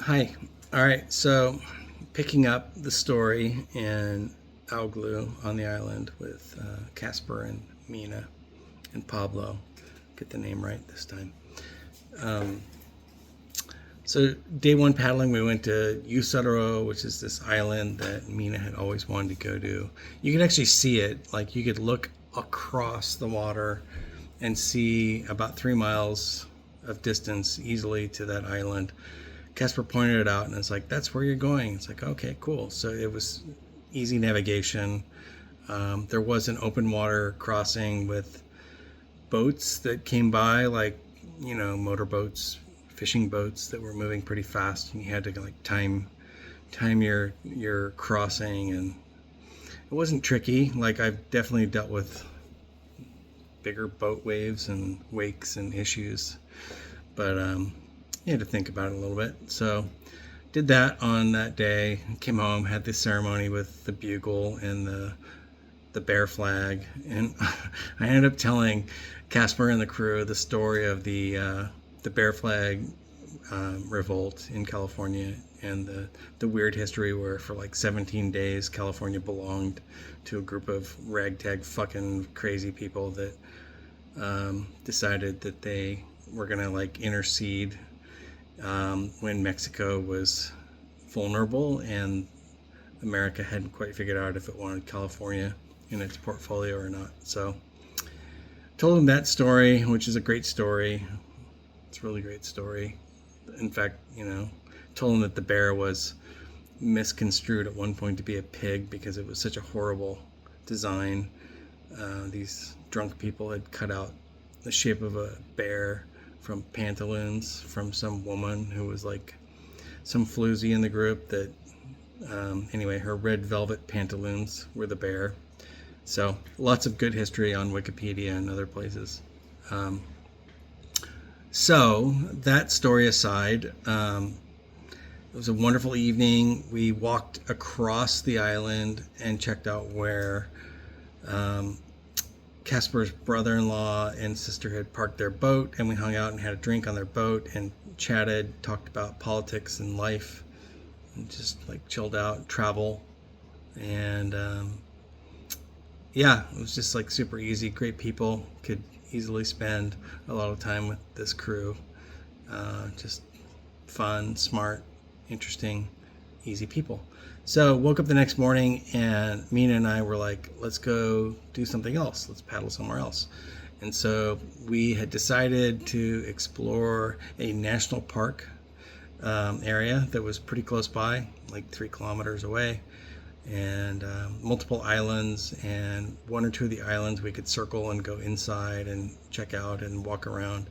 Hi. All right. So, picking up the story in Auglu on the island with Casper and Mina and Pablo. Get the name right this time. Um, so, day one paddling, we went to Usataro, which is this island that Mina had always wanted to go to. You could actually see it. Like, you could look across the water and see about 3 miles of distance easily to that island. Casper pointed it out, and it's like, that's where you're going. It's like, okay, cool. So it was easy navigation. There was an open water crossing with boats that came by, like, motorboats, fishing boats that were moving pretty fast, and you had to like time your crossing, and it wasn't tricky. Like, I've definitely dealt with bigger boat waves and wakes and issues, but you had to think about it a little bit. So did that on that day, came home, had the ceremony with the bugle and the bear flag, and I ended up telling Casper and the crew the story of the bear flag revolt in California, and the weird history where for like 17 days California belonged to a group of ragtag fucking crazy people that decided that they were gonna like intercede when Mexico was vulnerable and America hadn't quite figured out if it wanted California in its portfolio or not. So told him that story, which is a great story. It's a really great story. In fact, told him that the bear was misconstrued at one point to be a pig because it was such a horrible design. These drunk people had cut out the shape of a bear from pantaloons from some woman who was like some floozy in the group that anyway, her red velvet pantaloons were the bear. So lots of good history on Wikipedia and other places. So that story aside, it was a wonderful evening. We walked across the island and checked out where Casper's brother-in-law and sister had parked their boat, and we hung out and had a drink on their boat and chatted, talked about politics and life, and just like chilled out, travel, and yeah, it was just like super easy. Great people, could easily spend a lot of time with this crew. Just fun, smart, interesting, easy people. So woke up the next morning and Mina and I were like, let's go do something else. Let's paddle somewhere else. And so we had decided to explore a national park area that was pretty close by, like 3 kilometers away, and multiple islands, and one or two of the islands we could circle and go inside and check out and walk around.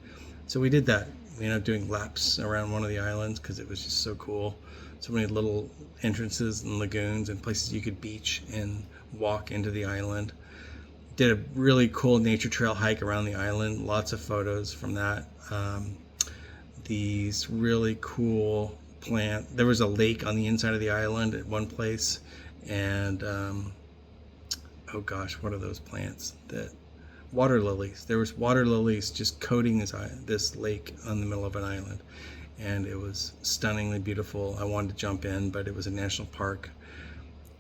So we did that. We ended up doing laps around one of the islands because it was just so cool. So many little entrances and lagoons and places you could beach and walk into the island. Did a really cool nature trail hike around the island. Lots of photos from that. These really cool plant. There was a lake on the inside of the island at one place, and oh gosh, what are those plants? That water lilies. There was water lilies just coating this lake on the middle of an island, and it was stunningly beautiful. I wanted to jump in, but it was a national park,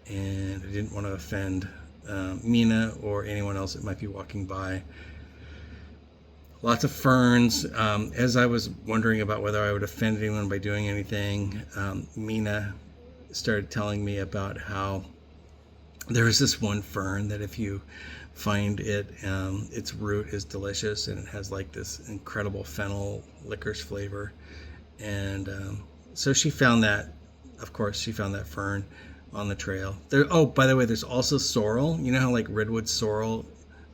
and I didn't want to offend Mina or anyone else that might be walking by. Lots of ferns. As I was wondering about whether I would offend anyone by doing anything, Mina started telling me about how there is this one fern that if you find it, its root is delicious, and it has like this incredible fennel licorice flavor. And so she found that, of course, she found that fern on the trail. Oh, by the way, there's also sorrel. You know how like redwood sorrel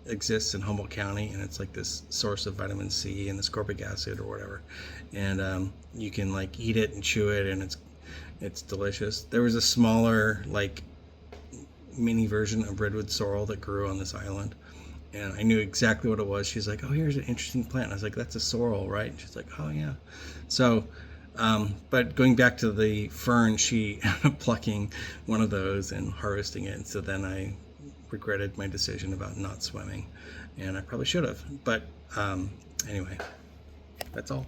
exists in Humboldt County, and it's like this source of vitamin C and ascorbic acid or whatever. And you can like eat it and chew it, and it's delicious. There was a smaller like mini version of redwood sorrel that grew on this island, and I knew exactly what it was. She's like, oh, here's an interesting plant. And I was like, that's a sorrel, right? And she's like, oh yeah. So but going back to the fern, she ended up plucking one of those and harvesting it. And so then I regretted my decision about not swimming, and I probably should have. But anyway, that's all.